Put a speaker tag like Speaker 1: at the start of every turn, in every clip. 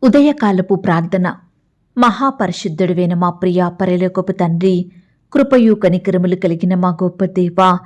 Speaker 1: ఉదయకాలపు ప్రార్థన. మహాపరిశుద్ధుడైన మా ప్రియ పరలోకపు తండ్రి, కృపయు కనికరములు కలిగిన మా గొప్ప దేవా,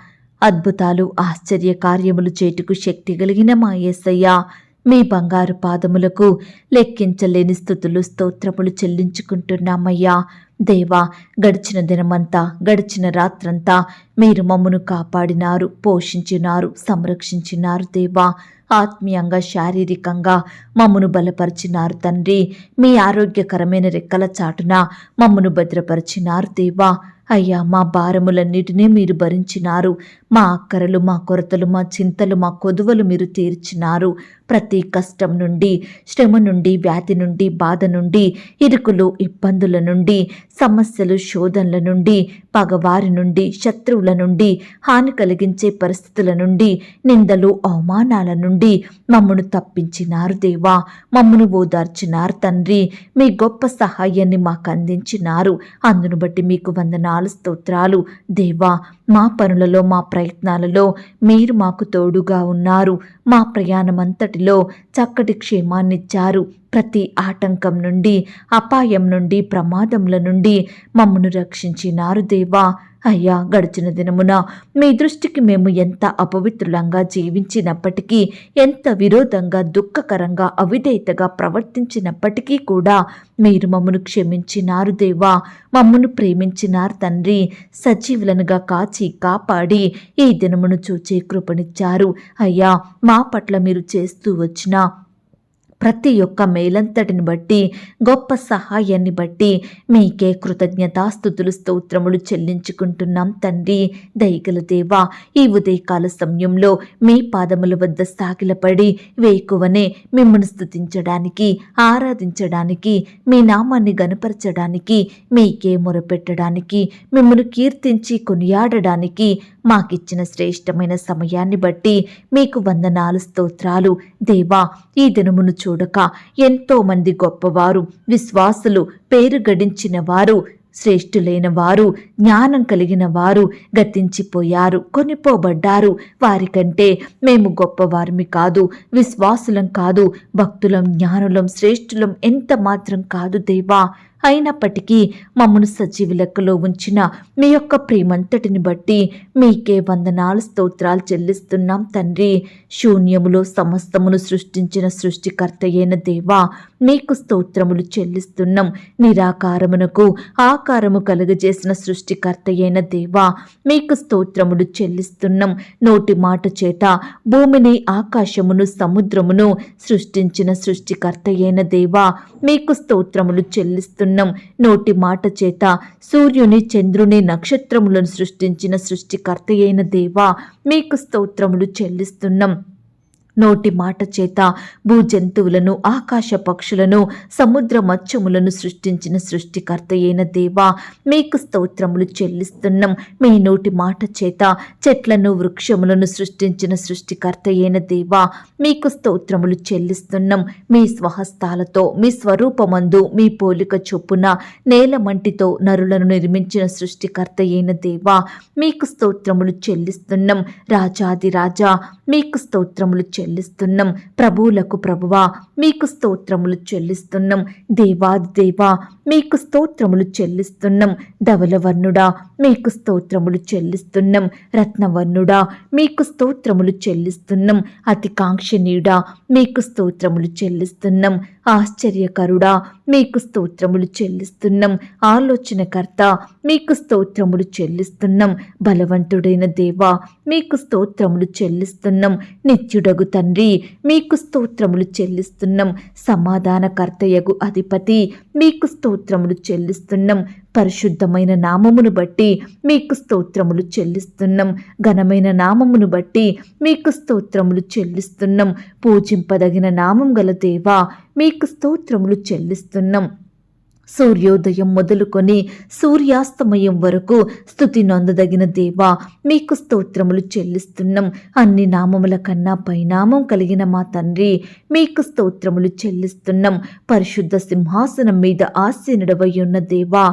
Speaker 1: అద్భుతాలు ఆశ్చర్య కార్యములు చేటుకు శక్తి కలిగిన మా యేసయ్య, మీ బంగారు పాదములకు లెక్కించలేని స్తుతులు స్తోత్రములు చెల్లించుకుంటున్నామయ్యా. దేవా, గడిచిన దినమంతా, గడిచిన రాత్రంతా మీరు మమ్మను కాపాడినారు, పోషించినారు, సంరక్షించినారు. దేవా, ఆత్మీయంగా శారీరకంగా మమ్మను బలపరిచినారు తండ్రి. మీ ఆరోగ్యకరమైన రెక్కల చాటున మమ్మను భద్రపరిచినారు దేవా. అయ్యా, మా భారములన్నిటినీ మీరు భరించినారు. మా అక్కరలు, మా కొరతలు, మా చింతలు, మా కొదువలు మీరు తీర్చినారు. ప్రతి కష్టం నుండి, శ్రమ నుండి, వ్యాధి నుండి, బాధ నుండి, ఇరుకులు, ఇబ్బందుల నుండి, సమస్యలు, శోధనల నుండి, పగవారి నుండి, శత్రువుల నుండి, హాని కలిగించే పరిస్థితుల నుండి, నిందలు, అవమానాల నుండి మమ్మను తప్పించినారు దేవా. మమ్మను ఓదార్చినారు తండ్రి. మీ గొప్ప సహాయాన్ని మాకు అందించినారు. అందును బట్టి మీకు వందనాలు, స్తోత్రాలు దేవా. మా పనులలో, మా ప్రయత్నాలలో మీరు మాకు తోడుగా ఉన్నారు. మా ప్రయాణమంతటిలో చక్కటి క్షేమాన్నిచ్చారు. ప్రతి ఆటంకం నుండి, అపాయం నుండి, ప్రమాదముల నుండి మమ్మను రక్షించినారు దేవా. అయ్యా, గడిచిన దినమున మీ దృష్టికి మేము ఎంత అపవిత్రులంగా జీవించినప్పటికీ, ఎంత విరోధంగా, దుఃఖకరంగా, అవిధేయతగా ప్రవర్తించినప్పటికీ కూడా మీరు మమ్మను క్షమించినారు దేవా. మమ్మను ప్రేమించినారు తండ్రి. సజీవులనుగా కాచి కాపాడి ఈ దినమును చూచే కృపనిచ్చారు. అయ్యా, మా పట్ల మీరు చేస్తూ వచ్చిన ప్రతి ఒక్క మేలంతటిని బట్టి, గొప్ప సహాయాన్ని బట్టి మీకే కృతజ్ఞతాస్తుతులు స్తోత్రములు చెల్లించుకుంటున్నాం తండ్రి. దయగల దేవా, ఈ ఉదయకాల సమయంలో మీ పాదముల వద్ద సాగిలపడి వేకువనే మిమ్మల్ని స్తుతించడానికి, ఆరాధించడానికి, మీ నామాన్ని గనపరచడానికి, మీకే మొరపెట్టడానికి, మిమ్మల్ని కీర్తించి కొనియాడడానికి మాకిచ్చిన శ్రేష్టమైన సమయాన్ని బట్టి మీకు వందనాలు, స్తోత్రాలు దేవా. ఈ దినమును చూడక ఎంతో మంది గొప్పవారు, విశ్వాసులు, పేరు గడించిన వారు, శ్రేష్ఠులైన వారు, జ్ఞానం కలిగిన వారు గతించిపోయారు, కొనిపోబడ్డారు. వారికంటే మేము గొప్పవారిమి కాదు, విశ్వాసులం కాదు, భక్తులం, జ్ఞానులం, శ్రేష్ఠులం ఎంత మాత్రం కాదు దేవా. అయినప్పటికీ మమ్మను సజీవ లెక్కలో ఉంచిన మీ యొక్క ప్రేమంతటిని బట్టి మీకే వందనాలు, స్తోత్రాలు చెల్లిస్తున్నాం తండ్రి. శూన్యములో సమస్తమును సృష్టించిన సృష్టికర్త అయిన దేవా, మీకు స్తోత్రములు చెల్లిస్తున్నాం. నిరాకారమునకు ఆకారము కలుగజేసిన సృష్టికర్త అయిన దేవా, మీకు స్తోత్రములు చెల్లిస్తున్నాం. నోటి మాట చేత భూమిని, ఆకాశమును, సముద్రమును సృష్టించిన సృష్టికర్త అయిన దేవా, మీకు స్తోత్రములు చెల్లిస్తున్నాం. నోటి మాట చేత సూర్యుని, చంద్రుని, నక్షత్రములను సృష్టించిన సృష్టికర్త అయిన దేవా, మీకు స్తోత్రములు చెల్లిస్తున్నాం. నోటి మాట చేత భూజంతువులను, ఆకాశ పక్షులను, సముద్ర మత్స్యములను సృష్టించిన సృష్టికర్త అయిన దేవా, మీకు స్తోత్రములు చెల్లిస్తున్నాం. మీ నోటి మాట చేత చెట్లను, వృక్షములను సృష్టించిన సృష్టికర్త అయిన దేవా, మీకు స్తోత్రములు చెల్లిస్తున్నాం. మీ స్వహస్తాలతో, మీ స్వరూపమందు, మీ పోలిక చొప్పున నేల మంటితో నరులను నిర్మించిన సృష్టికర్త అయిన దేవా, మీకు స్తోత్రములు చెల్లిస్తున్నాం. రాజాది రాజా, మీకు స్తోత్రములు చెల్లిస్తున్నాం. ప్రభువులకు ప్రభువా, మీకు స్తోత్రములు చెల్లిస్తున్నాం. దేవాది దేవా, మీకు స్తోత్రములు చెల్లిస్తున్నాం. ధవలవర్ణుడా, మీకు స్తోత్రములు చెల్లిస్తున్నాం. రత్నవర్ణుడా, మీకు స్తోత్రములు చెల్లిస్తున్నాం. అతి కాంక్షణీయుడా, మీకు స్తోత్రములు చెల్లిస్తున్నాం. ఆశ్చర్యకరుడా, మీకు స్తోత్రములు చెల్లిస్తున్నాం. ఆలోచనకర్త, మీకు స్తోత్రములు చెల్లిస్తున్నాం. బలవంతుడైన దేవా, మీకు స్తోత్రములు చెల్లిస్తున్నాం. నిత్యుడగు తండ్రి, మీకు స్తోత్రములు చెల్లిస్తున్నాం. సమాధానకర్తయగు అధిపతి, మీకు స్తోత్రములు చెల్లిస్తున్నాం. పరిశుద్ధమైన నామమును బట్టి మీకు స్తోత్రములు చెల్లిస్తున్నాం. ఘనమైన నామమును బట్టి మీకు స్తోత్రములు చెల్లిస్తున్నాం. పూజింపదగిన నామం గల దేవా, మీకు స్తోత్రములు చెల్లిస్తున్నాం. సూర్యోదయం మొదలుకొని సూర్యాస్తమయం వరకు స్తుతి నొందదగిన దేవా, మీకు స్తోత్రములు చెల్లిస్తున్నాం. అన్ని నామముల కన్నా పైనామం కలిగిన మా తండ్రి, మీకు స్తోత్రములు చెల్లిస్తున్నాం. పరిశుద్ధ సింహాసనం మీద ఆసీనుడవై ఉన్న దేవా,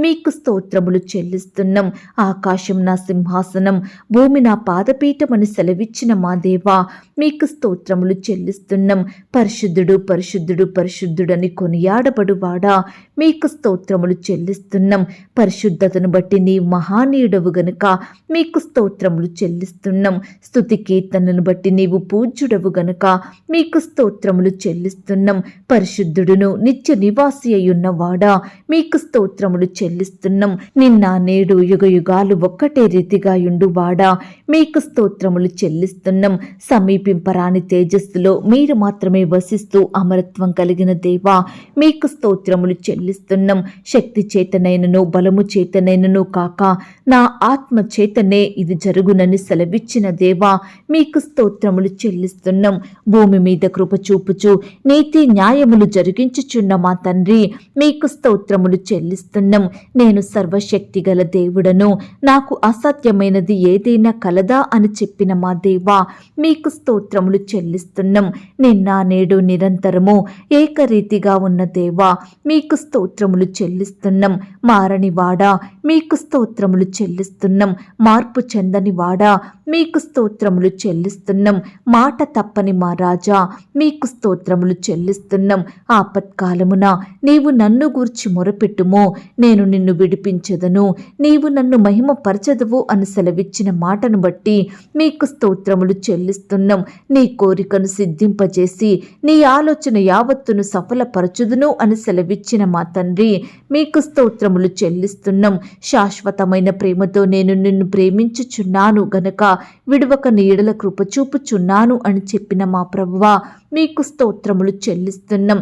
Speaker 1: మీకు స్తోత్రములు చెల్లిస్తున్నాం. ఆకాశం నా సింహాసనం, భూమి నా పాదపీఠమని సెలవిచ్చిన మా దేవా, మీకు స్తోత్రములు చెల్లిస్తున్నాం. పరిశుద్ధుడు పరిశుద్ధుడు పరిశుద్ధుడని కొనియాడబడువాడా, మీకు స్తోత్రములు చెల్లిస్తున్నాం. పరిశుద్ధతను బట్టి నీ మహానీయుడవు గనుక మీకు స్తోత్రములు చెల్లిస్తున్నాం. స్తుతి కీర్తనను బట్టి నీవు పూజ్యుడవు గనుక మీకు స్తోత్రములు చెల్లిస్తున్నాం. పరిశుద్ధుడును నిత్య నివాసి అయ్యున్నవాడా, మీకు స్తోత్రములు చెల్లిస్తున్నాం. నిన్న నేడు యుగ యుగాలు ఒక్కటే రీతిగా యుండువాడా, మీకు స్తోత్రములు చెల్లిస్తున్నాం. సమీపింపరాని తేజస్సులో మీరు మాత్రమే వసిస్తూ అమరత్వం కలిగిన దేవా, మీకు స్తోత్రములు చెల్లిస్తున్నాం. శక్తి చేతనైనను బలము చేతనైనను కాక నా ఆత్మ చేతనే ఇది జరుగునని సెలవిచ్చిన దేవా, మీకు స్తోత్రములు చెల్లిస్తున్నాం. భూమి మీద కృప చూపుచు నీతి న్యాయములు జరిగించుచున్న మా తండ్రి, మీకు స్తోత్రములు చెల్లిస్తున్నాం. నేను సర్వశక్తి గల దేవుడను, నాకు అసాధ్యమైనది ఏదైనా కలదా అని చెప్పిన మా దేవా, మీకు స్తోత్రములు చెల్లిస్తున్నాం. నిన్న నేడు నిరంతరము ఏకరీతిగా ఉన్న దేవా, మీకు స్తోత్రములు చెల్లిస్తున్నాం. మారని వాడా, మీకు స్తోత్రములు చెల్లిస్తున్నాం. మార్పు చెందని వాడా, మీకు స్తోత్రములు చెల్లిస్తున్నాం. మాట తప్పని మా రాజా, మీకు స్తోత్రములు చెల్లిస్తున్నాం. ఆపత్కాలమున నీవు నన్ను గూర్చి మొరపెట్టుమో, నేను నిన్ను విడిపించెదను, నీవు నన్ను మహిమపరచదువు అని సెలవిచ్చిన మాటను బట్టి మీకు స్తోత్రములు చెల్లిస్తున్నాం. నీ కోరికను సిద్ధింపజేసి నీ ఆలోచన యావత్తును సఫలపరచుదును అని సెలవిచ్చిన మా తండ్రి, మీకు స్తోత్రములు చెల్లిస్తున్నాం. శాశ్వతమైన ప్రేమతో నేను నిన్ను ప్రేమించుచున్నాను గనక విడువక నీ ఎడల కృప చూపుచున్నాను అని చెప్పిన మా ప్రభువా, మీకు స్తోత్రములు చెల్లిస్తున్నాం.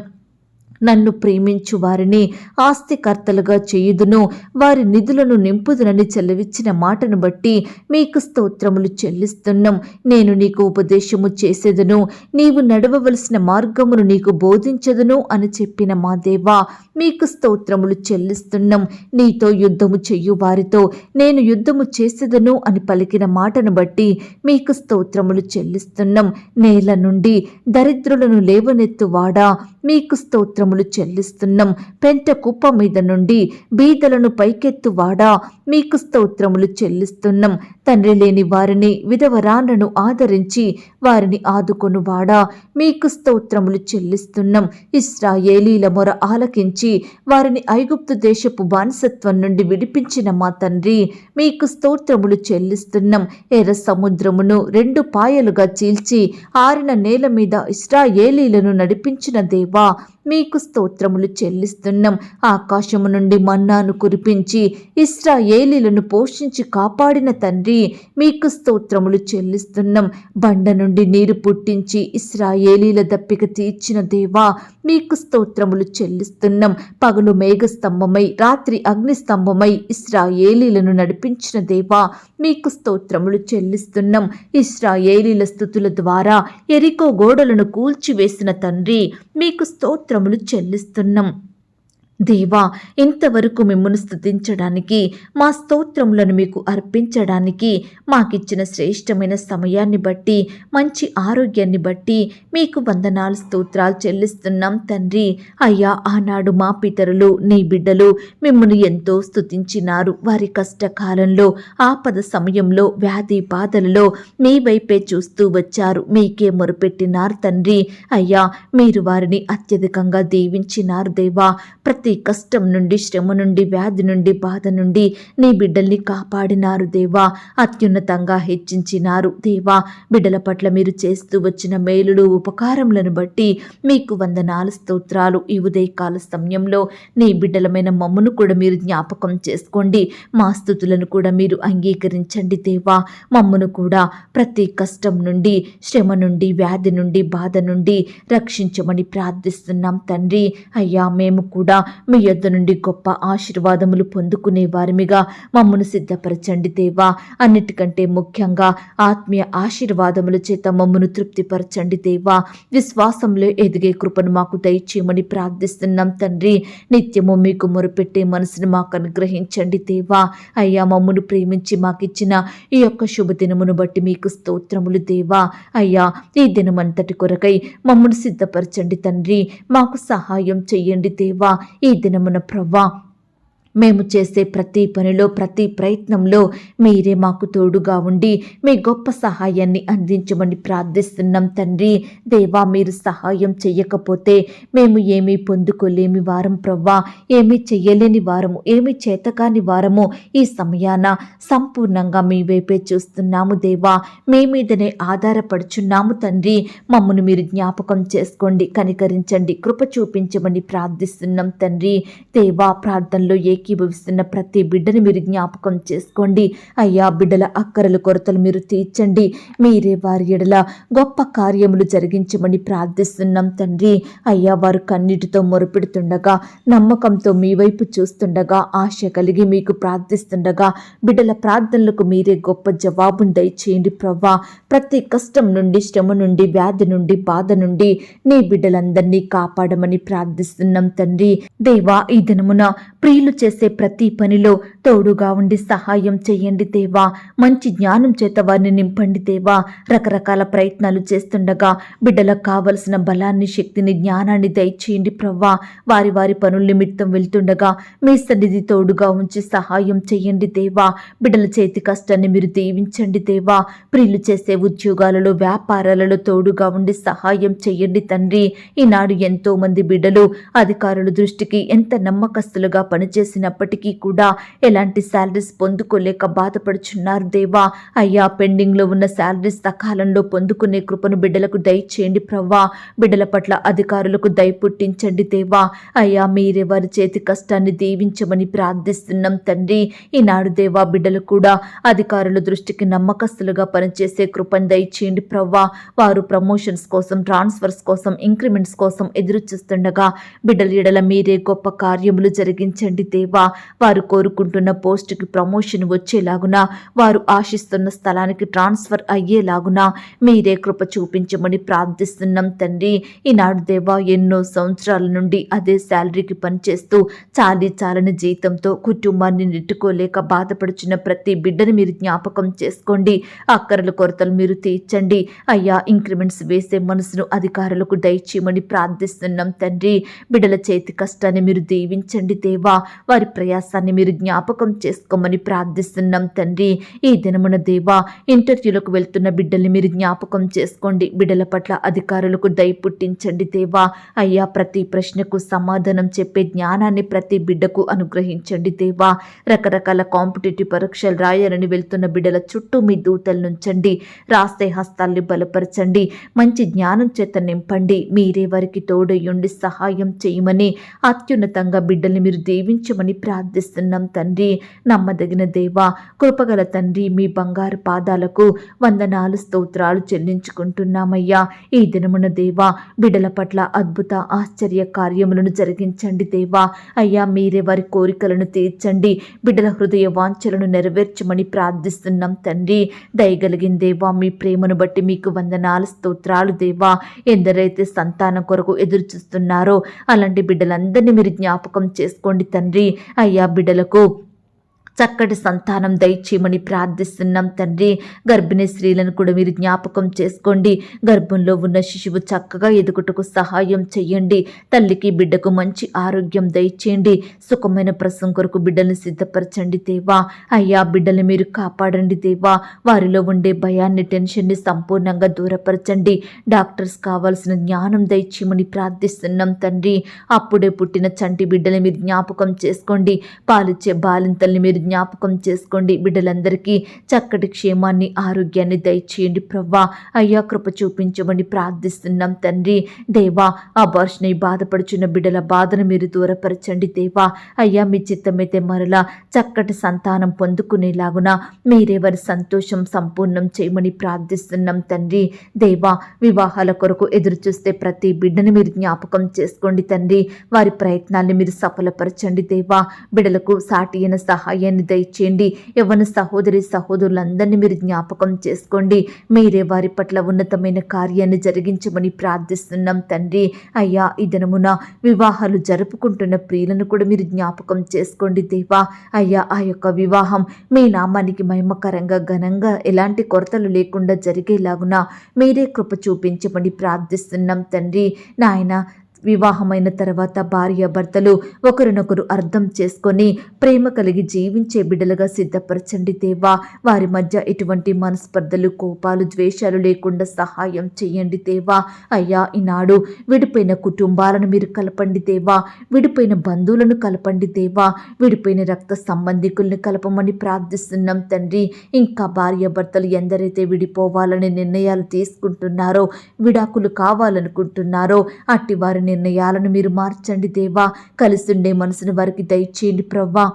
Speaker 1: నన్ను ప్రేమించు వారిని ఆస్తికర్తలుగా చేయుదును, వారి నిధులను నింపుదునని చెలవిచ్చిన మాటను బట్టి మీకు స్తోత్రములు చెల్లిస్తున్నాం. నేను నీకు ఉపదేశము చేసేదను, నీవు నడవవలసిన మార్గమును నీకు బోధించదును అని చెప్పిన మా దేవా, మీకు స్తోత్రములు చెల్లిస్తున్నాం. నీతో యుద్ధము చెయ్యు వారితో నేను యుద్ధము చేసేదను అని పలికిన మాటను బట్టి మీకు స్తోత్రములు చెల్లిస్తున్నాం. నేల నుండి దరిద్రులను లేవనెత్తువాడా, మీకు స్తోత్రములు చెల్లిస్తున్నాం. పెంట కుప్ప మీద నుండి బీదలను పైకెత్తువాడా, మీకు స్తోత్రములు చెల్లిస్తున్నాం. తండ్రి లేని వారిని విధవరాండ్రను ఆదరించి వారిని ఆదుకొనువాడా, మీకు స్తోత్రములు చెల్లిస్తున్నాం. ఇశ్రాయేలీల మొర ఆలకించి వారిని ఐగుప్తు దేశపు బానిసత్వం నుండి విడిపించిన మా తండ్రి, మీకు స్తోత్రములు చెల్లిస్తున్నాం. ఎర్ర సముద్రమును 2 పాయలుగా చీల్చి ఆరిన నేల మీద ఇశ్రాయేలీలను నడిపించిన దేవా, మీకు స్తోత్రములు చెల్లిస్తున్నాం. ఆకాశము నుండి మన్నాను కురిపించి ఇశ్రాయేలీలను పోషించి కాపాడిన తండ్రి, మీకు స్తోత్రములు చెల్లిస్తున్నాం. బండ నుండి నీరు పుట్టించి ఇశ్రాయేలీల దప్పిక తీర్చిన దేవా, మీకు స్తోత్రములు చెల్లిస్తున్నాం. పగలు మేఘస్తంభమై రాత్రి అగ్నిస్తంభమై ఇశ్రాయేలీలను నడిపించిన దేవా, మీకు స్తోత్రములు చెల్లిస్తున్నాం. ఇశ్రాయేలీల స్తుతుల ద్వారా ఎరికో గోడలను కూల్చివేసిన తండ్రి, మీకు స్తోత్రములు చెల్లిస్తున్నాం. దేవా, ఇంతవరకు మిమ్మల్ని స్తుతించడానికి, మా స్తోత్రములను మీకు అర్పించడానికి మాకిచ్చిన శ్రేష్టమైన సమయాన్ని బట్టి, మంచి ఆరోగ్యాన్ని బట్టి మీకు వందనాలు స్తోత్రాలు చెల్లిస్తున్నాం తండ్రి. అయ్యా, ఆనాడు మా పితరులు నీ బిడ్డలు మిమ్మల్ని ఎంతో స్తుతించినారు. వారి కష్టకాలంలో, ఆపద సమయంలో, వ్యాధి బాధలలో మీ వైపే చూస్తూ వచ్చారు, మీకే మొరుపెట్టినారు తండ్రి. అయ్యా, మీరు వారిని అత్యధికంగా దీవించినారు దేవా. ప్రతి కష్టం నుండి, శ్రమ నుండి, వ్యాధి నుండి, బాధ నుండి నీ బిడ్డల్ని కాపాడినారు దేవా. అత్యున్నతంగా హెచ్చించినారు దేవా. బిడ్డల పట్ల మీరు చేస్తూ వచ్చిన మేలులు, ఉపకారములను బట్టి మీకు వందనాలు స్తోత్రాలు. ఈ ఉదయకాల సమయంలో నీ బిడ్డలమైన మమ్మను కూడా మీరు జ్ఞాపకం చేసుకోండి. మా స్తుతులను కూడా మీరు అంగీకరించండి దేవా. మమ్మను కూడా ప్రతి కష్టం నుండి, శ్రమ నుండి, వ్యాధి నుండి, బాధ నుండి రక్షించమని ప్రార్థిస్తున్నాం తండ్రి. అయ్యా, మేము కూడా మీ యొద్ద నుండి గొప్ప ఆశీర్వాదములు పొందుకునే వారిమిగా మమ్మను సిద్ధపరచండి దేవా. అన్నిటికంటే ముఖ్యంగా ఆత్మీయ ఆశీర్వాదముల చేత మమ్మను తృప్తిపరచండి దేవా. విశ్వాసంలో ఎదిగే కృపను మాకు దయచేయమని ప్రార్థిస్తున్నాం తండ్రి. నిత్యము మీకు మొరుపెట్టే మనసును మాకు అనుగ్రహించండి దేవా. అయ్యా, మమ్మను ప్రేమించి మాకిచ్చిన ఈ యొక్క శుభదినమును బట్టి మీకు స్తోత్రములు దేవా. అయ్యా, ఈ దినమంతటి కొరకై మమ్మను సిద్ధపరచండి తండ్రి. మాకు సహాయం చెయ్యండి దేవా. ఈ దినమున ప్రవ్వా, మేము చేసే ప్రతి పనిలో, ప్రతి ప్రయత్నంలో మీరే మాకు తోడుగా ఉండి మీ గొప్ప సహాయాన్ని అందించమని ప్రార్థిస్తున్నాం తండ్రి. దేవా, మీరు సహాయం చెయ్యకపోతే మేము ఏమీ పొందుకోలేని వారం ప్రవ్వా. ఏమీ చెయ్యలేని వారము, ఏమీ చేతకాని వారము. ఈ సమయాన సంపూర్ణంగా మీ వైపే చూస్తున్నాము దేవా. మీ మీదనే ఆధారపడుచున్నాము తండ్రి. మమ్మను మీరు జ్ఞాపకం చేసుకోండి, కనికరించండి, కృప చూపించమని ప్రార్థిస్తున్నాం తండ్రి. దేవా, ప్రార్థనలో ఏకీభవిస్తున్న ప్రతి బిడ్డని మీరు జ్ఞాపకం చేసుకోండి. అయ్యా, బిడ్డల అక్కరలు కొరతలు మీరు తీర్చండి. మీరే వారి ఎడల గొప్ప కార్యములు జరిగించమని ప్రార్థిస్తున్నాం తండ్రి. అయ్యా, వారు కన్నీటితో మొరపెడుతుండగా, నమ్మకంతో మీ వైపు చూస్తుండగా, ఆశ కలిగి మీకు ప్రార్థిస్తుండగా బిడ్డల ప్రార్థనలకు మీరే గొప్ప జవాబును దయచేయండి ప్రవ్వా. ప్రతి కష్టం నుండి, శ్రమ నుండి, వ్యాధి నుండి, బాధ నుండి నీ బిడ్డలందరినీ కాపాడమని ప్రార్థిస్తున్నాం తండ్రి. దేవా, ఈ దినమున ప్రియులు చేసే ప్రతి పనిలో తోడుగా ఉండి సహాయం చేయండి దేవా. మంచి జ్ఞానం చేత వారిని నింపండి దేవా. రకరకాల ప్రయత్నాలు చేస్తుండగా బిడ్డలకు కావలసిన బలాన్ని, శక్తిని, జ్ఞానాన్ని దయచేయండి ప్రవ్వా. వారి వారి పనుల నిమిత్తం వెళ్తుండగా మీ సన్నిధి తోడుగా ఉంచి సహాయం చేయండి దేవా. బిడ్డల చేతి కష్టాన్ని మీరు దీవించండి దేవా. ప్రియులు చేసే ఉద్యోగాలలో, వ్యాపారాలలో తోడుగా ఉండి సహాయం చేయండి తండ్రి. ఈనాడు ఎంతో మంది బిడ్డలు అధికారుల దృష్టికి ఎంత నమ్మకస్తులుగా పనిచేసినప్పటికీ కూడా ఎలాంటి శాలరీస్ పొందుకోలేక బాధపడుచున్నారు దేవా. అయ్యా, పెండింగ్లో ఉన్న శాలరీస్ సకాలంలో పొందుకునే కృపను బిడ్డలకు దయచేయండి ప్రవ్వా. బిడ్డల పట్ల అధికారులకు దయ పుట్టించండి దేవా. అయ్యా, మీరే వారి చేతి కష్టాన్ని దీవించమని ప్రార్థిస్తున్నాం తండ్రి. ఈనాడు దేవా, బిడ్డలు కూడా అధికారుల దృష్టికి నమ్మకస్తులుగా పనిచేసే కృపను దయచేయండి ప్రవ్వా. వారు ప్రమోషన్స్ కోసం, ట్రాన్స్ఫర్స్ కోసం, ఇంక్రిమెంట్స్ కోసం ఎదురు చూస్తుండగా బిడ్డల ఎడల మీరే గొప్ప కార్యములు జరిగించండి దేవా. వారు కోరుకుంటున్న పోస్టుకి ప్రమోషన్ వచ్చేలాగున, వారు ఆశిస్తున్న స్థలానికి ట్రాన్స్ఫర్ అయ్యేలాగున మీరే కృప చూపించమని ప్రార్థిస్తున్నాం తండ్రి. ఈనాడు దేవా, ఎన్నో సంవత్సరాల నుండి అదే శాలరీకి పనిచేస్తూ చాలని జీతంతో కుటుంబాన్ని నెట్టుకోలేక బాధపడుచున్న ప్రతి బిడ్డని మీరు జ్ఞాపకం చేసుకోండి. అక్కరల కొరతలు మీరు తీర్చండి. అయ్యా, ఇంక్రిమెంట్స్ వేసే మనసును అధికారులకు దయచేయమని ప్రార్థిస్తున్నాం తండ్రి. బిడ్డల చేతి కష్టాన్ని మీరు దీవించండి దేవా. వారి ప్రయాసాన్ని మీరు జ్ఞాపకం చేసుకోమని ప్రార్థిస్తున్నాం తండ్రి. ఈ దినమున దేవా, ఇంటర్వ్యూలకు వెళ్తున్న బిడ్డల్ని మీరు జ్ఞాపకం చేసుకోండి. బిడ్డల పట్ల అధికారులకు దయ పుట్టించండి దేవా. అయ్యా, ప్రతి ప్రశ్నకు సమాధానం చెప్పే జ్ఞానాన్ని ప్రతి బిడ్డకు అనుగ్రహించండి దేవా. రకరకాల కాంపిటేటివ్ పరీక్షలు రాయాలని వెళ్తున్న బిడ్డల చుట్టూ మీ దూతలు నుంచండి. రాసే హస్తాల్ని బలపరచండి. మంచి జ్ఞానం చేత నింపండి. మీరే వారికి తోడయ్యుండి సహాయం చేయమని, అత్యున్నతంగా బిడ్డల్ని మీరు దీవించమని ప్రార్థిస్తున్నాం తండ్రి. నమ్మదగిన దేవా, కృపగల తండ్రి, మీ బంగారు పాదాలకు వందనాలు, స్తోత్రాలు చెల్లించుకుంటున్నామయ్యా. ఈ దినమున దేవా, బిడ్డల పట్ల అద్భుత ఆశ్చర్య కార్యములను జరిగించండి దేవా. అయ్యా, మీరే వారి కోరికలను తీర్చండి. బిడ్డల హృదయ వాంఛలను నెరవేర్చమని ప్రార్థిస్తున్నాం తండ్రి. దయగలిగిన దేవా, మీ ప్రేమను బట్టి మీకు వందనాలు, స్తోత్రాలు దేవా. ఎందరైతే సంతానం కొరకు ఎదురు చూస్తున్నారో అలాంటి బిడ్డలందరినీ మీరు జ్ఞాపకం చేసుకోండి తండ్రి. అయ్యా, బిడ్డలకు చక్కటి సంతానం దయచేయమని ప్రార్థిస్తున్నాం తండ్రి. గర్భిణీ స్త్రీలను కూడా మీరు జ్ఞాపకం చేసుకోండి. గర్భంలో ఉన్న శిశువు చక్కగా ఎదుగుటకు సహాయం చేయండి. తల్లికి బిడ్డకు మంచి ఆరోగ్యం దయచేయండి. సుఖమైన ప్రసవం కొరకు బిడ్డల్ని సిద్ధపరచండి దేవా. అయ్యా, బిడ్డల్ని మీరు కాపాడండి దేవా. వారిలో ఉండే భయాన్ని, టెన్షన్ని సంపూర్ణంగా దూరపరచండి. డాక్టర్స్ కావాల్సిన జ్ఞానం దయచేయమని ప్రార్థిస్తున్నాం తండ్రి. అప్పుడే పుట్టిన చంటి బిడ్డల్ని మీరు జ్ఞాపకం చేసుకోండి. పాలిచ్చే బాలింతల్ని మీరు జ్ఞాపకం చేసుకోండి. బిడ్డలందరికీ చక్కటి క్షేమాన్ని, ఆరోగ్యాన్ని దయచేయండి ప్రవ్వా. అయ్యా కృప చూపించమని ప్రార్థిస్తున్నాం తండ్రి. దేవా, అబార్షన్ బాధపడుచున్న బిడ్డల బాధను మీరు దూరపరచండి దేవా. అయ్యా మీ చిత్తమైతే మరలా చక్కటి సంతానం పొందుకునేలాగున మీరే వారి సంతోషం సంపూర్ణం చేయమని ప్రార్థిస్తున్నాం తండ్రి. దేవా, వివాహాల కొరకు ఎదురు చూస్తే ప్రతి బిడ్డని మీరు జ్ఞాపకం చేసుకోండి తండ్రి. వారి ప్రయత్నాల్ని మీరు సఫలపరచండి దేవా. బిడ్డలకు సాటి అయిన సహాయాన్ని దయచేయండి. యవ్వన సహోదరి సహోదరులందరినీ మీరు జ్ఞాపకం చేసుకోండి. మీరే వారి పట్ల ఉన్నతమైన కార్యాన్ని జరిగించమని ప్రార్థిస్తున్నాం తండ్రి. అయ్యా ఈ దినమున వివాహాలు జరుపుకుంటున్న ప్రియులను కూడా మీరు జ్ఞాపకం చేసుకోండి దేవా. అయ్యా ఆ యొక్క వివాహం మీ నామానికి మహిమకరంగా ఘనంగా ఎలాంటి కొరతలు లేకుండా జరిగేలాగున మీరే కృప చూపించమని ప్రార్థిస్తున్నాం తండ్రి. నాయన, వివాహమైన తర్వాత భార్య భర్తలు ఒకరినొకరు అర్థం చేసుకొని ప్రేమ కలిగి జీవించే బిడ్డలుగా సిద్ధపరచండి దేవా. వారి మధ్య ఎటువంటి మనస్పర్ధలు, కోపాలు, ద్వేషాలు లేకుండా సహాయం చేయండి దేవా. అయ్యా ఈనాడు విడిపోయిన కుటుంబాలను మీరు కలపండి దేవా. విడిపోయిన బంధువులను కలపండి దేవా. విడిపోయిన రక్త సంబంధికుల్ని కలపమని ప్రార్థిస్తున్నాం తండ్రి. ఇంకా భార్య భర్తలు ఎందరైతే విడిపోవాలని నిర్ణయాలు తీసుకుంటున్నారో, విడాకులు కావాలనుకుంటున్నారో, అట్టి వారి నిర్ణయాలను మీరు మార్చండి దేవా. కలిసుండే మనసును వారికి దయచేయండి ప్రవ్వా.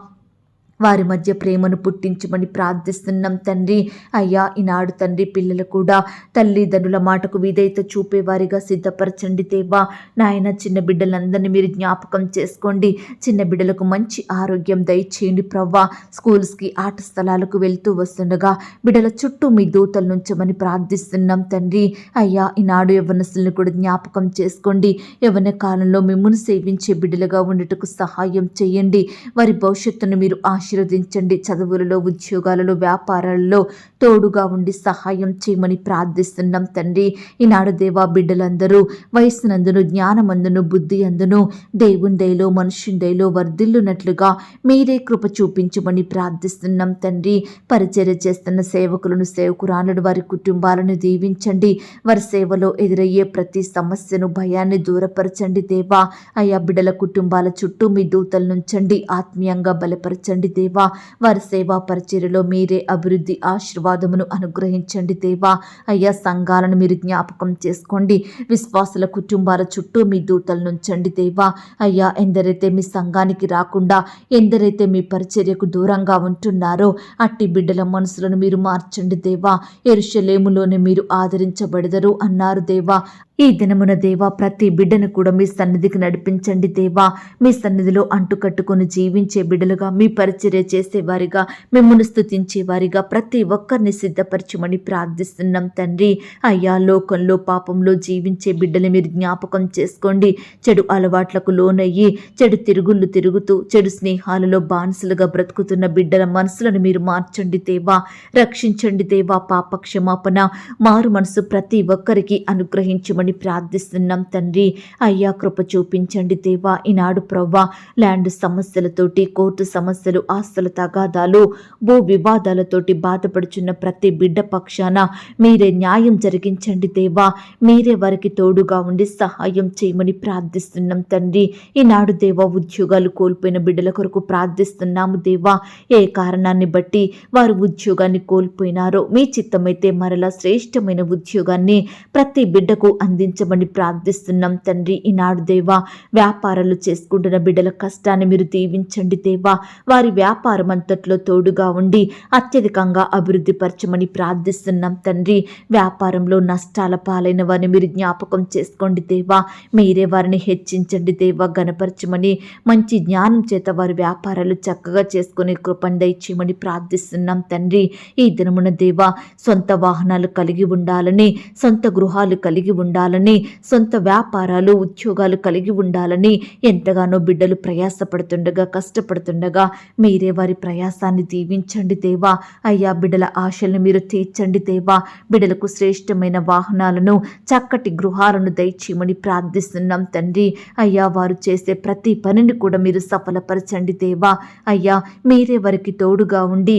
Speaker 1: వారి మధ్య ప్రేమను పుట్టించమని ప్రార్థిస్తున్నాం తండ్రి. అయ్యా ఈనాడు తండ్రి పిల్లలు కూడా తల్లిదండ్రుల మాటకు విధేయత చూపేవారిగా సిద్ధపరచండి దేవా. నాయన, చిన్న బిడ్డలందరినీ మీరు జ్ఞాపకం చేసుకోండి. చిన్న బిడ్డలకు మంచి ఆరోగ్యం దయచేయండి ప్రవ్వా. స్కూల్స్కి, ఆట స్థలాలకు వెళ్తూ వస్తుండగా బిడ్డల చుట్టూ మీ దూతలు నుంచమని ప్రార్థిస్తున్నాం తండ్రి. అయ్యా ఈనాడు యవ్వనస్తులను కూడా జ్ఞాపకం చేసుకోండి. యవ్వన కాలంలో మిమ్మును సేవించే బిడ్డలుగా ఉండటకు సహాయం చేయండి. వారి భవిష్యత్తును మీరు ఆశీర్వదించండి. చదువులలో, ఉద్యోగాలలో, వ్యాపారాలలో తోడుగా ఉండి సహాయం చేయమని ప్రార్థిస్తున్నాం తండ్రి. ఈనాడు దేవా, బిడ్డలందరూ వయస్సునందును, జ్ఞానమందును, బుద్ధి అందును దేవుని దయలో, మనుషుని దయలో వర్ధిల్లునట్లుగా మీరే కృప చూపించమని ప్రార్థిస్తున్నాం తండ్రి. పరిచర్య చేస్తున్న సేవకులను, సేవకురాలను, వారి కుటుంబాలను దీవించండి. వారి సేవలో ఎదురయ్యే ప్రతి సమస్యను, భయాన్ని దూరపరచండి దేవా. అయ్యా బిడ్డల కుటుంబాల చుట్టూ మీ దూతలు నుంచండి. ఆత్మీయంగా బలపరచండి దేవా. వారి సేవా పరిచర్యలో మీరే అభివృద్ధి, ఆశీర్వాదమును అనుగ్రహించండి దేవా. అయ్యా సంఘాలను మీరు జ్ఞాపకం చేసుకోండి. విశ్వాసుల కుటుంబాల చుట్టూ మీ దూతలు నుంచండి దేవా. అయ్యా ఎందరైతే మీ సంఘానికి రాకుండా, ఎందరైతే మీ పరిచర్యకు దూరంగా ఉంటున్నారో అట్టి బిడ్డల మనసులను మీరు మార్చండి దేవా. యెరూషలేములోనే మీరు ఆదరించబడదరు అన్నారు దేవా. ఈ దినమున దేవా, ప్రతి బిడ్డను కూడా మీ సన్నిధికి నడిపించండి దేవా. మీ సన్నిధిలో అంటుకట్టుకొని జీవించే బిడ్డలుగా, మీ పరిచర్య చేసేవారిగా, మిమ్మల్ని స్తుతించేవారిగా ప్రతి ఒక్కరిని సిద్ధపరచమని ప్రార్థిస్తున్నాం తండ్రి. అయ్యా లోకంలో, పాపంలో జీవించే బిడ్డలు మీరు జ్ఞాపకం చేసుకోండి. చెడు అలవాట్లకు లోనయ్యి, చెడు తిరుగుళ్ళు తిరుగుతూ, చెడు స్నేహాలలో బానిసలుగా బ్రతుకుతున్న బిడ్డల మనసులను మీరు మార్చండి దేవా. రక్షించండి దేవా. పాప క్షమాపణ, మారు మనసు ప్రతి ఒక్కరికి అనుగ్రహించమని ప్రార్థిస్తున్నాం తండ్రి. అయ్యా కృప చూపించండి దేవా. ఈనాడు ప్రవ్వా, ల్యాండ్ సమస్యలతోటి, కోర్టు సమస్యలు, ఆస్తుల తగాదాలు, భూ వివాదాలతోటి బాధపడుచున్న ప్రతి బిడ్డ పక్షాన మీరే న్యాయం జరిగించండి దేవా. మీరే వారికి తోడుగా ఉండి సహాయం చేయమని ప్రార్థిస్తున్నాం తండ్రి. ఈనాడు దేవా, ఉద్యోగాలు కోల్పోయిన బిడ్డల కొరకు ప్రార్థిస్తున్నాము దేవా. ఏ కారణాన్ని బట్టి వారు ఉద్యోగాన్ని కోల్పోయినారో మీ చిత్తమైతే మరలా శ్రేష్టమైన ఉద్యోగాన్ని ప్రతి బిడ్డకు అందించమని ప్రార్థిస్తున్నాం తండ్రి. ఈనాడు దేవా, వ్యాపారాలు చేసుకుంటున్న బిడ్డల కష్టాన్ని మీరు దీవించండి దేవా. వారి వ్యాపారం అంతట్లో తోడుగా ఉండి అత్యధికంగా అభివృద్ధి పరచమని ప్రార్థిస్తున్నాం తండ్రి. వ్యాపారంలో నష్టాల పాలైన వారిని మీరు జ్ఞాపకం చేసుకోండి దేవా. మీరే వారిని హెచ్చించండి దేవా, గణపరచమని, మంచి జ్ఞానం చేత వారి వ్యాపారాలు చక్కగా చేసుకునే కృపను దయచేయమని ప్రార్థిస్తున్నాం తండ్రి. ఈ దినమున దేవా, సొంత వాహనాలు కలిగి ఉండాలని, సొంత గృహాలు కలిగి ఉండాలని, సొంత వ్యాపారాలు, ఉద్యోగాలు కలిగి ఉండాలని ఎంతగానో బిడ్డలు ప్రయాసపడుతుండగా, కష్టపడుతుండగా మీరే వారి ప్రయాసాన్ని దీవించండి దేవా. అయ్యా బిడ్డల ఆశలను మీరు తీర్చండి దేవా. బిడ్డలకు శ్రేష్టమైన వాహనాలను, చక్కటి గృహాలను దయచేయమని ప్రార్థిస్తున్నాం తండ్రి. అయ్యా వారు చేసే ప్రతి పనిని కూడా మీరు సఫలపరచండి దేవా. అయ్యా మీరే వారికి తోడుగా ఉండి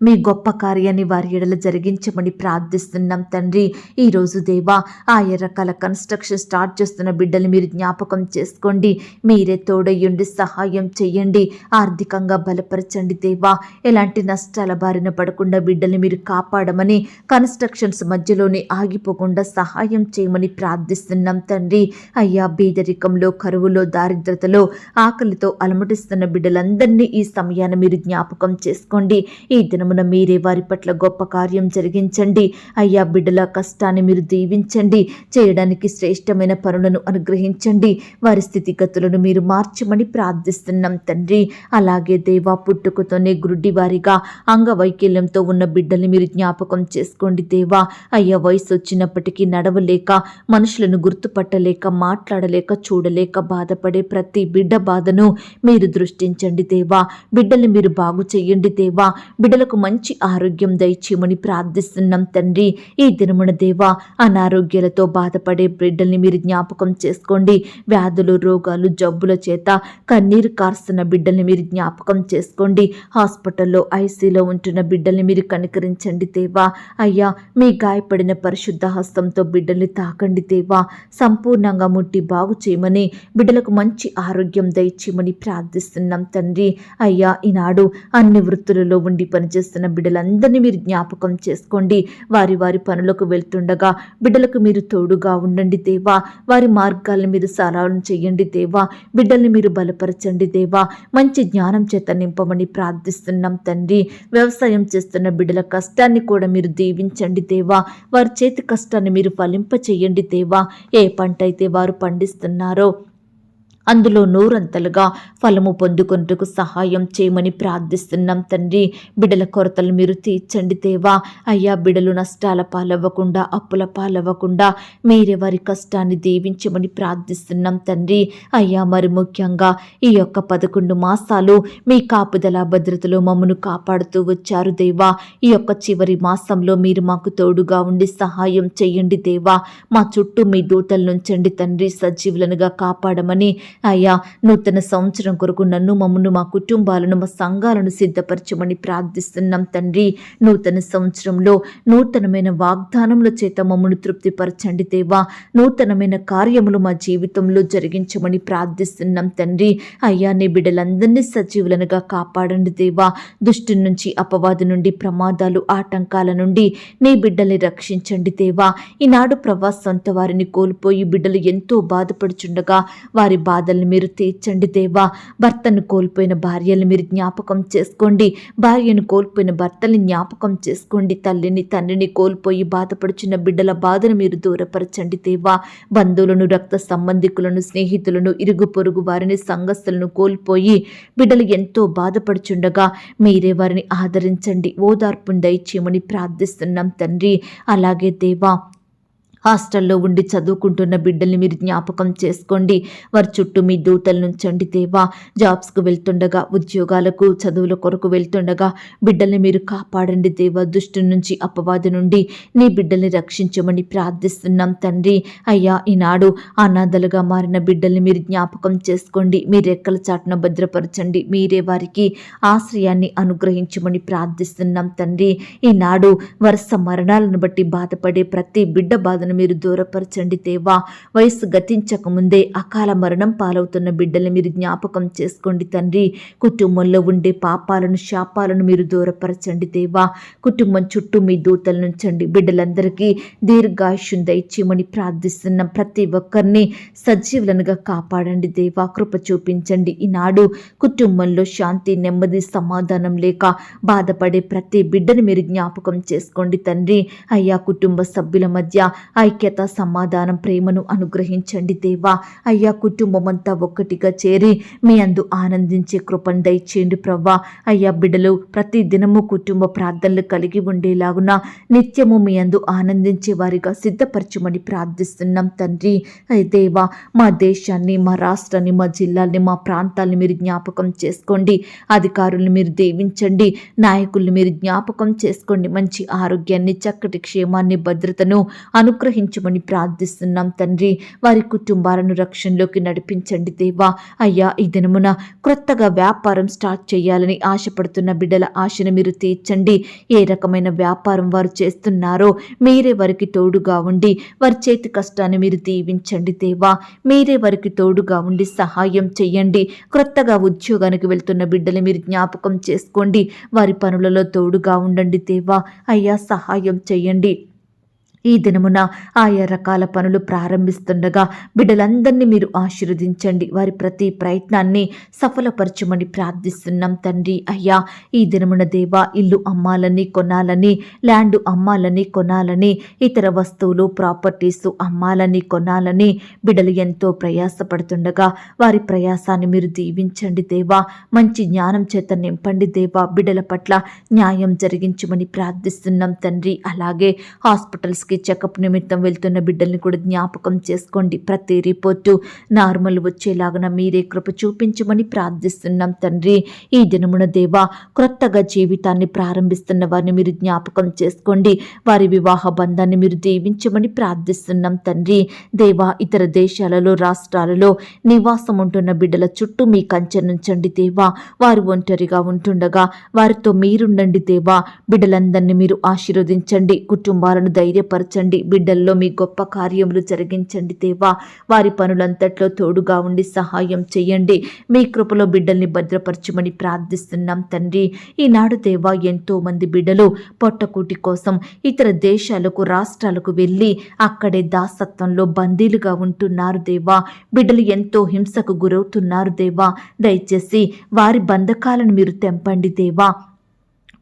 Speaker 1: మీ గొప్ప కార్యాన్ని వారి ఎడల జరిగించమని ప్రార్థిస్తున్నాం తండ్రి. ఈరోజు దేవా ఆ ఎర్రకాల కన్స్ట్రక్షన్ స్టార్ట్ చేస్తున్న బిడ్డలు మీరు జ్ఞాపకం చేసుకోండి. మీరే తోడయ్యుండి సహాయం చెయ్యండి, ఆర్థికంగా బలపరచండి దేవా. ఎలాంటి నష్టాల బారిన పడకుండా బిడ్డల్ని మీరు కాపాడమని, కన్స్ట్రక్షన్స్ మధ్యలోనే ఆగిపోకుండా సహాయం చేయమని ప్రార్థిస్తున్నాం తండ్రి. అయ్యా, బీదరికంలో, కరువులో, దారిద్రతలో, ఆకలితో అలమటిస్తున్న బిడ్డలందరినీ ఈ సమయాన్ని మీరు జ్ఞాపకం చేసుకోండి. ఈ దినమున మీరే వారి పట్ల గొప్ప కార్యం జరిగించండి. అయ్యా, బిడ్డల కష్టాన్ని మీరు దీవించండి, చేయడానికి శ్రేష్టమైన పనులను అనుగ్రహించండి, వారి స్థితిగతులను మీరు మార్చమని ప్రార్థిస్తున్నాం తండ్రి. అలాగే దేవా, పుట్టుకతోనే గుడ్డివారిగా అంగవైకల్యంతో ఉన్న బిడ్డల్ని మీరు జ్ఞాపకం చేసుకోండి దేవా. అయ్యా, వయసు వచ్చినప్పటికీ నడవలేక, మనుషులను గుర్తుపట్టలేక, మాట్లాడలేక, చూడలేక బాధపడే ప్రతి బిడ్డ బాధను మీరు దృష్టించండి దేవా. బిడ్డల్ని మీరు బాగు చేయండి దేవా. బిడ్డలకు మంచి ఆరోగ్యం దయచేయమని ప్రార్థిస్తున్నాం తండ్రి. ఈ దినమున దేవా, అనారోగ్యాలతో బాధపడే బిడ్డల్ని మీరు జ్ఞాపకం చేసుకోండి. వ్యాధులు, రోగాలు, జబ్బుల చేత కన్నీరు కార్స్తున్న బిడ్డల్ని మీరు జ్ఞాపకం చేసుకోండి. హాస్పిటల్లో, ఐసీలో ఉంటున్న బిడ్డల్ని మీరు కనికరించండి దేవా. అయ్యా, మీ గాయపడిన పరిశుద్ధ హస్తంతో బిడ్డల్ని తాకండి దేవా. సంపూర్ణంగా ముట్టి బాగు చేయమని, బిడ్డలకు మంచి ఆరోగ్యం దయచేయమని ప్రార్థిస్తున్నాం తండ్రి. అయ్యా, ఈనాడు అన్ని వృత్తులలో ఉండి పనిచేస్తున్న బిడ్డలందరినీ మీరు జ్ఞాపకం చేసుకోండి. వారి వారి పనులకు వెళ్తుండగా బిడ్డలకు మీరు తోడుగా ఉండండి దేవా. వారి మార్గాలను మీరు సరళం చేయండి దేవా. బిడ్డల్ని మీరు బలపరచండి దేవా. మంచి జ్ఞానం చేత నింపమని ప్రార్థిస్తున్నాం తండ్రి. వ్యవసాయం చేస్తున్న బిడ్డల కష్టాన్ని కూడా మీరు దీవించండి దేవా. వారి చేతి కష్టాన్ని మీరు ఫలింప చేయండి దేవా. ఏ పంట అయితే వారు పండిస్తున్నారో అందులో నూరంతలుగా ఫలము పొందుకొనుటకు సహాయం చేయమని ప్రార్థిస్తున్నాం తండ్రి. బిడ్డల కొరతలు మీరు తీర్చండి దేవా. అయ్యా, బిడ్డలు నష్టాల పాలవ్వకుండా, అప్పుల పాలవ్వకుండా మీరే వారి కష్టాన్ని దీవించమని ప్రార్థిస్తున్నాం తండ్రి. అయ్యా, మరి ముఖ్యంగా ఈ యొక్క 11 మాసాలు మీ కాపుదల భద్రతలో మమ్మను కాపాడుతూ వచ్చారు దేవా. ఈ యొక్క చివరి మాసంలో మీరు మాకు తోడుగా ఉండి సహాయం చేయండి దేవా. మా చుట్టూ మీ దూతలు నుంచండి తండ్రి, సజీవులనుగా కాపాడమని. అయ్యా, నూతన సంవత్సరం కొరకు నన్ను, మమ్మను, మా కుటుంబాలను, మా సంఘాలను సిద్ధపరచమని ప్రార్థిస్తున్నాం తండ్రి. నూతన సంవత్సరంలో నూతనమైన వాగ్దానముల చేత మమ్మను తృప్తిపరచండి దేవా. నూతనమైన కార్యములు మా జీవితంలో జరిగించమని ప్రార్థిస్తున్నాం తండ్రి. అయ్యా, నీ బిడ్డలందరినీ సజీవులనుగా కాపాడండి దేవా. దుష్టు నుంచి, అపవాదు నుండి, ప్రమాదాలు, ఆటంకాల నుండి నీ బిడ్డల్ని రక్షించండి దేవా. ఈనాడు ప్రవాసంత వారిని కోల్పోయి బిడ్డలు ఎంతో బాధపడుచుండగా వారి బాధల్ని మీరు తీర్చండి దేవా. భర్తను కోల్పోయిన భార్యలు మీరు జ్ఞాపకం చేసుకోండి. భార్యను కోల్పోయిన భర్తల్ని జ్ఞాపకం చేసుకోండి. తల్లిని, తండ్రిని కోల్పోయి బాధపడుచున్న బిడ్డల బాధను మీరు దూరపరచండి దేవా. బంధువులను, రక్త సంబంధికులను, స్నేహితులను, ఇరుగు పొరుగు వారిని, సంఘస్థులను కోల్పోయి బిడ్డలు ఎంతో బాధపడుచుండగా మీరే వారిని ఆదరించండి, ఓదార్పును దయచేయమని ప్రార్థిస్తున్నాం తండ్రి. అలాగే దేవా, హాస్టల్లో ఉండి చదువుకుంటున్న బిడ్డల్ని మీరు జ్ఞాపకం చేసుకోండి. వారి చుట్టూ మీ దూతలు నుంచండి దేవా. జాబ్స్కు వెళ్తుండగా, ఉద్యోగాలకు, చదువుల కొరకు వెళ్తుండగా బిడ్డల్ని మీరు కాపాడండి దేవా. దుష్టు నుంచి, అపవాది నుండి నీ బిడ్డల్ని రక్షించమని ప్రార్థిస్తున్నాం తండ్రి. అయ్యా, ఈనాడు అనాథలుగా మారిన బిడ్డల్ని మీరు జ్ఞాపకం చేసుకోండి. మీ రెక్కల చాటున భద్రపరచండి. మీరే వారికి ఆశ్రయాన్ని అనుగ్రహించమని ప్రార్థిస్తున్నాం తండ్రి. ఈనాడు వరుస మరణాలను బట్టి బాధపడే ప్రతి బిడ్డ బాధను మీరు దూరపరచండి దేవా. వయస్సు గతించక ముందే అకాల మరణం పాలవుతున్న బిడ్డల్ని మీరు జ్ఞాపకం చేసుకోండి తండ్రి. కుటుంబంలో ఉండే పాపాలను, శాపాలను మీరు దూరపరచండి దేవా. కుటుంబం చుట్టూ మీ దూతలు నుంచండి. బిడ్డలందరికీ దీర్ఘాయుష్యం దయచేయమని ప్రార్థిస్తున్నాం. ప్రతి ఒక్కరిని సజీవులనుగా కాపాడండి దేవా. కృప చూపించండి. ఈనాడు కుటుంబంలో శాంతి, నెమ్మది, సమాధానం లేక బాధపడే ప్రతి బిడ్డని మీరు జ్ఞాపకం చేసుకోండి తండ్రి. అయ్యా, కుటుంబ సభ్యుల మధ్య ఐక్యత, సమాధానం, ప్రేమను అనుగ్రహించండి దేవా. అయ్యా, కుటుంబం అంతా ఒక్కటిగా చేరి మీ అందు ఆనందించే కృపను దయచేయండి ప్రవ్వా. అయ్యా, బిడ్డలు ప్రతి దినము కుటుంబ ప్రార్థనలు కలిగి ఉండేలాగున నిత్యము మీ అందు ఆనందించే వారిగా సిద్ధపరచమని ప్రార్థిస్తున్నాం తండ్రి. దేవా, మా దేశాన్ని, మా రాష్ట్రాన్ని, మా జిల్లాల్ని, మా ప్రాంతాలని మీరు జ్ఞాపకం చేసుకోండి. అధికారులను మీరు దీవించండి. నాయకుల్ని మీరు జ్ఞాపకం చేసుకోండి. మంచి ఆరోగ్యాన్ని, చక్కటి క్షేమాన్ని, భద్రతను అనుగ్రహించండి అనుగ్రహించమని ప్రార్థిస్తున్నాం తండ్రి. వారి కుటుంబాలను రక్షణలోకి నడిపించండి దేవా. అయ్యా, ఈ దినమున క్రొత్తగా వ్యాపారం స్టార్ట్ చేయాలని ఆశపడుతున్న బిడ్డల ఆశను మీరు తీర్చండి. ఏ రకమైన వ్యాపారం వారు చేస్తున్నారో మీరే వారికి తోడుగా ఉండి వారి చేతి కష్టాన్ని మీరు దీవించండి దేవా. మీరే వారికి తోడుగా ఉండి సహాయం చెయ్యండి. క్రొత్తగా ఉద్యోగానికి వెళ్తున్న బిడ్డలు మీరు జ్ఞాపకం చేసుకోండి. వారి పనులలో తోడుగా ఉండండి దేవా. అయ్యా, సహాయం చెయ్యండి. ఈ దినమున ఆయా రకాల పనులు ప్రారంభిస్తుండగా బిడ్డలందరినీ మీరు ఆశీర్వదించండి. వారి ప్రతి ప్రయత్నాన్ని సఫలపరచమని ప్రార్థిస్తున్నాం తండ్రి. అయ్యా, ఈ దినమున దేవా, ఇల్లు అమ్మాలని కొనాలని, ల్యాండ్ అమ్మాలని కొనాలని, ఇతర వస్తువులు ప్రాపర్టీస్ అమ్మాలని కొనాలని బిడ్డలు ఎంతో ప్రయాసపడుతుండగా వారి ప్రయాసాన్ని మీరు దీవించండి దేవా. మంచి జ్ఞానం చేత నింపండి దేవా. బిడ్డల పట్ల న్యాయం జరిగించమని ప్రార్థిస్తున్నాం తండ్రి. అలాగే హాస్పిటల్స్కి చెకప్ నిమిత్తం వెళ్తున్న బిడ్డల్ని కూడా జ్ఞాపకం చేసుకోండి. ప్రతి రిపోర్టు నార్మల్ వచ్చేలాగా మీరే కృప చూపించమని ప్రార్థిస్తున్నాం తండ్రి. ఈ దినమున దేవా, క్రొత్తగా జీవితాన్ని ప్రారంభిస్తున్న వారిని మీరు జ్ఞాపకం చేసుకోండి. వారి వివాహ బంధాన్ని మీరు దీవించమని ప్రార్థిస్తున్నాం తండ్రి. దేవా, ఇతర దేశాలలో రాష్ట్రాలలో నివాసం ఉంటున్న బిడ్డల చుట్టూ మీ కంచె నుంచండి దేవా. వారు ఒంటరిగా ఉంటుండగా వారితో మీరుండండి దేవా. బిడ్డలందరినీ మీరు ఆశీర్వదించండి. కుటుంబాలను ధైర్యపరచండి. బిడ్డల్లో మీ గొప్ప కార్యములు జరిగించండి దేవా. వారి పనులంతట్లో తోడుగా ఉండి సహాయం చేయండి. మీ కృపలో బిడ్డల్ని భద్రపరచమని ప్రార్థిస్తున్నాం తండ్రి. ఈనాడు దేవా, ఎంతో మంది బిడ్డలు పొట్టకూటి కోసం ఇతర దేశాలకు, రాష్ట్రాలకు వెళ్ళి అక్కడే దాసత్వంలో బందీలుగా ఉంటున్నారు దేవా. బిడ్డలు ఎంతో హింసకు గురవుతున్నారు దేవా. దయచేసి వారి బంధకాలను మీరు తెంపండి దేవా.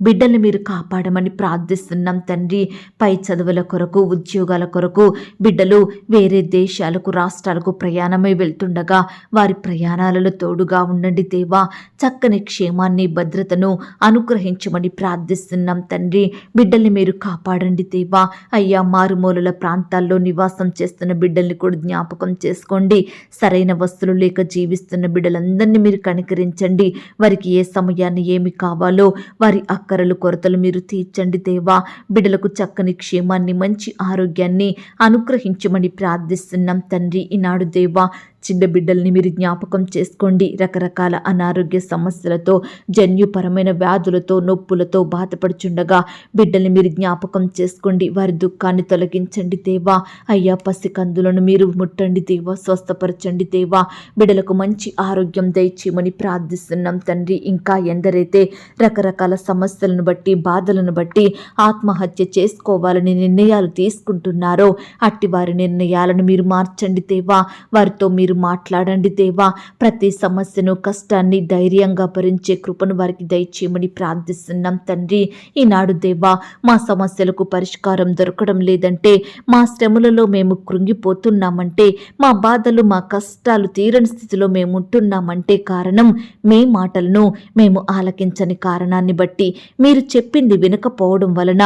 Speaker 1: బిడ్డల్ని మీరు కాపాడమని ప్రార్థిస్తున్నాం తండ్రి. పై చదువుల కొరకు, ఉద్యోగాల కొరకు బిడ్డలు వేరే దేశాలకు, రాష్ట్రాలకు ప్రయాణమై వెళ్తుండగా వారి ప్రయాణాలలో తోడుగా ఉండండి దేవా. చక్కని క్షేమాన్ని, భద్రతను అనుగ్రహించమని ప్రార్థిస్తున్నాం తండ్రి. బిడ్డల్ని మీరు కాపాడండి దేవా. అయ్యా, మారుమూలల ప్రాంతాల్లో నివాసం చేస్తున్న బిడ్డల్ని కూడా జ్ఞాపకం చేసుకోండి. సరైన వస్తువులు లేక జీవిస్తున్న బిడ్డలందరినీ మీరు కనికరించండి. వారికి ఏ సమయాన్ని ఏమి కావాలో వారి అక్కరలు, కొరతలు మీరు తీర్చండి దేవా. బిడ్డలకు చక్కని క్షేమాన్ని, మంచి ఆరోగ్యాన్ని అనుగ్రహించమని ప్రార్థిస్తున్నాం తండ్రి. ఈనాడు దేవా, చిన్న బిడ్డల్ని మీరు జ్ఞాపకం చేసుకోండి. రకరకాల అనారోగ్య సమస్యలతో, జన్యుపరమైన వ్యాధులతో, నొప్పులతో బాధపడుచుండగా బిడ్డల్ని మీరు జ్ఞాపకం చేసుకోండి. వారి దుఃఖాన్ని తొలగించండి దేవా. అయ్యా, పసికందులను మీరు ముట్టండి దేవా. స్వస్థపరచండి దేవా. బిడ్డలకు మంచి ఆరోగ్యం దయచేయమని ప్రార్థిస్తున్నాం తండ్రి. ఇంకా ఎందరైతే రకరకాల సమస్యలను బట్టి, బాధలను బట్టి ఆత్మహత్య చేసుకోవాలని నిర్ణయాలు తీసుకుంటున్నారో అట్టి వారి నిర్ణయాలను మీరు మార్చండి దేవా. వారితో మీరు మాట్లాడండి దేవా. ప్రతి సమస్యను, కష్టాన్ని ధైర్యంగా భరించే కృపను వారికి దయచేయమని ప్రార్థిస్తున్నాం తండ్రి. ఈనాడు దేవా, మా సమస్యలకు పరిష్కారం దొరకడం లేదంటే, మా శ్రమలలో మేము కృంగిపోతున్నామంటే, మా బాధలు, మా కష్టాలు తీరని స్థితిలో మేము ఉంటున్నామంటే కారణం మీ మాటలను మేము ఆలకించని కారణాన్ని బట్టి, మీరు చెప్పింది వినకపోవడం వలన,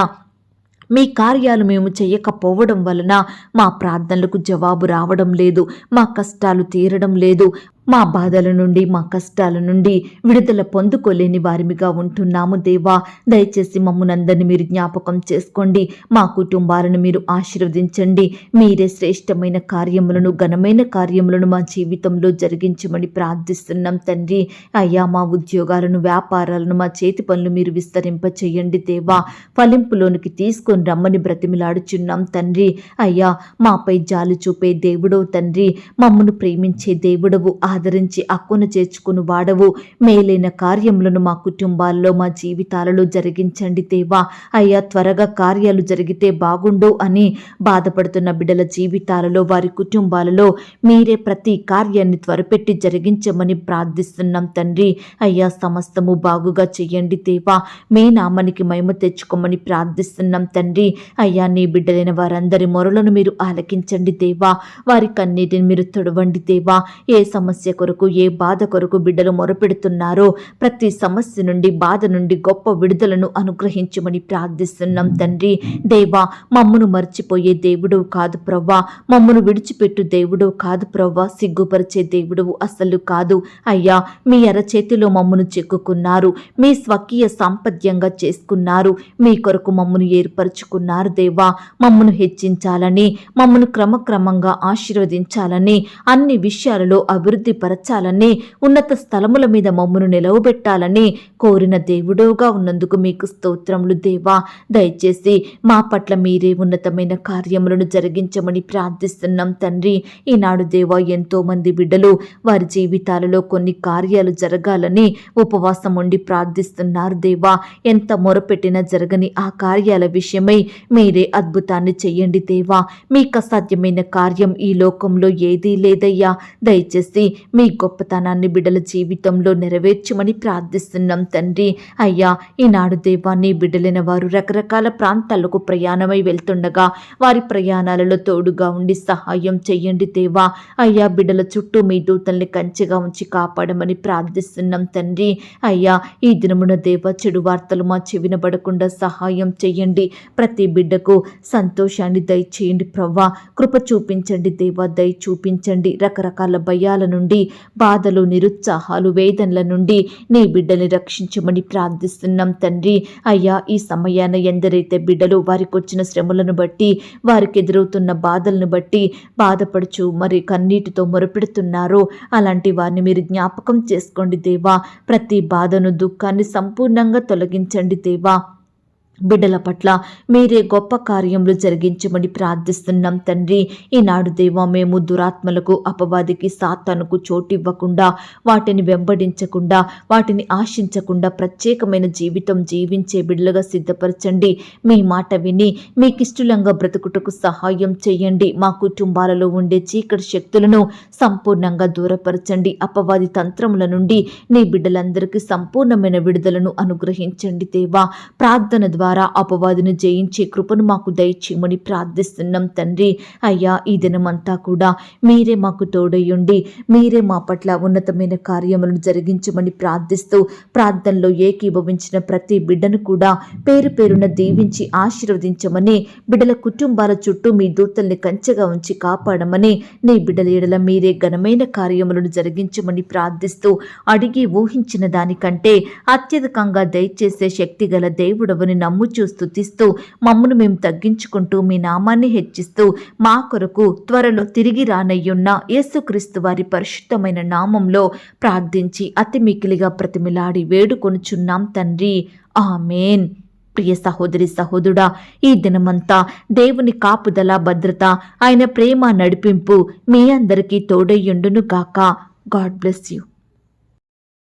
Speaker 1: మీ కార్యాలు మేము చేయకపోవడం వలన మా ప్రార్థనలకు జవాబు రావడం లేదు. మా కష్టాలు తీరడం లేదు. మా బాధల నుండి, మా కష్టాల నుండి విడుదల పొందుకోలేని వారిమిగా ఉంటున్నాము దేవా. దయచేసి మమ్మునందరినీ మీరు జ్ఞాపకం చేసుకోండి. మా కుటుంబాలను మీరు ఆశీర్వదించండి. మీరే శ్రేష్టమైన కార్యములను, ఘనమైన కార్యములను మా జీవితంలో జరిగించమని ప్రార్థిస్తున్నాం తండ్రి. అయ్యా, మా ఉద్యోగాలను, వ్యాపారాలను, మా చేతి పనులు మీరు విస్తరింప చేయండి దేవా. ఫలింపులోనికి తీసుకొని రమ్మని బ్రతిమిలాడుచున్నాం తండ్రి. అయ్యా, మాపై జాలి చూపే దేవుడవు తండ్రి. మమ్మను ప్రేమించే దేవుడవు, ఆదరించి అక్కును చేర్చుకుని వాడవు. మేలైన కార్యములను మా కుటుంబాల్లో, మా జీవితాలలో జరిగించండి దేవా. అయ్యా, త్వరగా కార్యాలు జరిగితే బాగుండు అని బాధపడుతున్న బిడ్డల జీవితాలలో, వారి కుటుంబాలలో మీరే ప్రతి కార్యాన్ని త్వరపెట్టి జరిగించమని ప్రార్థిస్తున్నాం తండ్రి. అయ్యా, సమస్తము బాగుగా చెయ్యండి దేవా. మీ నామానికి మహిమ తెచ్చుకోమని ప్రార్థిస్తున్నాం తండ్రి. అయ్యా, నీ బిడ్డలైన వారందరి మొరలను మీరు ఆలకించండి దేవా. వారి కన్నీటిని మీరు తొడవండి దేవా. ఏ సమస్య సమస్య కొరకు, ఏ బాధ కొరకు బిడ్డలు మొరపెడుతున్నారో ప్రతి సమస్య నుండి, బాధ నుండి గొప్ప విడుదలను అనుగ్రహించమని ప్రార్థిస్తున్నాం తండ్రి. దేవా, మమ్మను మర్చిపోయే దేవుడు కాదు ప్రవ్వా, మమ్మను విడిచిపెట్టు దేవుడు కాదు ప్రవ్వా, సిగ్గుపరిచే దేవుడు అసలు కాదు అయ్యా. మీ అరచేతిలో మమ్మను చెక్కుకున్నారు, మీ స్వకీయ సాంపద్యంగా చేసుకున్నారు, మీ కొరకు మమ్మను ఏర్పరచుకున్నారు దేవా. మమ్మను హెచ్చించాలని, మమ్మను క్రమక్రమంగా ఆశీర్వదించాలని, అన్ని విషయాలలో అభివృద్ధి పరచాలని, ఉన్నత స్థలముల మీద మమ్మను నిలవబెట్టాలని కోరిన దేవుడుగా ఉన్నందుకు మీకు స్తోత్రములు దేవా. దయచేసి మా పట్ల మీరే ఉన్నతమైన కార్యములను జరిగించమని ప్రార్థిస్తున్నాం తండ్రి. ఈనాడు దేవా, ఎంతో మంది బిడ్డలు వారి జీవితాలలో కొన్ని కార్యాలు జరగాలని ఉపవాసం ఉండి ప్రార్థిస్తున్నారు దేవా. ఎంత మొరపెట్టినా జరగని ఆ కార్యాల విషయమై మీరే అద్భుతాన్ని చెయ్యండి దేవా. మీకు అసాధ్యమైన కార్యం ఈ లోకంలో ఏదీ లేదయ్యా. దయచేసి మీ గొప్పతనాన్ని బిడ్డల జీవితంలో నెరవేర్చమని ప్రార్థిస్తున్నాం తండ్రి. అయ్యా, ఈనాడు దేవా, నీ బిడ్డలైన వారు రకరకాల ప్రాంతాలకు ప్రయాణమై వెళ్తుండగా వారి ప్రయాణాలలో తోడుగా ఉండి సహాయం చెయ్యండి దేవా. అయ్యా, బిడ్డల చుట్టూ మీ దూతల్ని కంచెగా ఉంచి కాపాడమని ప్రార్థిస్తున్నాం తండ్రి. అయ్యా, ఈ దినమున దేవా, చెడు వార్తలు మా చెవిన పడకుండా సహాయం చెయ్యండి. ప్రతి బిడ్డకు సంతోషాన్ని దయచేయండి ప్రవ్వా. కృప చూపించండి దేవా, దయ చూపించండి. రకరకాల భయాల నుండి, బాధలు, నిరుత్సాహాలు, వేదనల నుండి నీ బిడ్డని రక్షించమని ప్రార్థిస్తున్నాం తండ్రి. అయ్యా, ఈ సమయాన ఎందరైతే బిడ్డలు వారికి వచ్చిన శ్రమలను బట్టి, వారికి ఎదురవుతున్న బాధలను బట్టి బాధపడుచు మరి కన్నీటితో మొరపెడుతున్నారో అలాంటి వారిని మీరు జ్ఞాపకం చేసుకోండి దేవా. ప్రతి బాధను, దుఃఖాన్ని సంపూర్ణంగా తొలగించండి దేవా. బిడ్డల పట్ల మీరే గొప్ప కార్యములు జరిగించమని ప్రార్థిస్తున్నాం తండ్రి. ఈనాడు దేవా, మేము దురాత్మలకు, అపవాదికి, సాతానుకు చోటివ్వకుండా, వాటిని వెంబడించకుండా, వాటిని ఆశించకుండా ప్రత్యేకమైన జీవితం జీవించే బిడ్డలుగా సిద్ధపరచండి. మీ మాట విని మీకిష్టంగా బ్రతుకుటకు సహాయం చేయండి. మా కుటుంబాలలో ఉండే చీకటి శక్తులను సంపూర్ణంగా దూరపరచండి. అపవాది తంత్రముల నుండి నీ బిడ్డలందరికీ సంపూర్ణమైన విడుదలను అనుగ్రహించండి దేవా. ప్రార్థన ద్వారా అపవాదిని జయించే కృపను మాకు దయచేయమని ప్రార్థిస్తున్నాం తండ్రి. అయ్యా, ఈ దినమంతా కూడా మీరే మాకు తోడయ్యుండి, మీరే మా పట్ల ఉన్నతమైన కార్యములను జరిగించమని ప్రార్థిస్తూ, ప్రార్థనలో ఏకీభవించిన ప్రతి బిడ్డను కూడా పేరు పేరున దీవించి ఆశీర్వదించమని, బిడ్డల కుటుంబాల చుట్టూ మీ దూతల్ని కంచెగా ఉంచి కాపాడమని, నీ బిడ్డల ఎడల మీరే ఘనమైన కార్యములను జరిగించమని ప్రార్థిస్తూ, అడిగి ఊహించిన దానికంటే అత్యధికంగా దయచేసే శక్తి గల దేవుడవని నమ్ముచూ స్తుతిస్తూ, మమ్మను మేము తగ్గించుకుంటూ మీ నామాన్ని హెచ్చిస్తూ, మా కొరకు త్వరలో తిరిగి రానయ్యున్న యేసుక్రీస్తు వారి పరిశుద్ధమైన నామంలో ప్రార్థించి అతి మికిలిగా ప్రతిమిలాడి వేడుకొనుచున్నాం తండ్రి. ఆమేన్. ప్రియ సహోదరి, సహోదరుడా, ఈ దినమంతా దేవుని కాపుదల, భద్రత, ఆయన ప్రేమ, నడిపింపు మీ అందరికీ తోడయ్యుండును గాక. God bless you.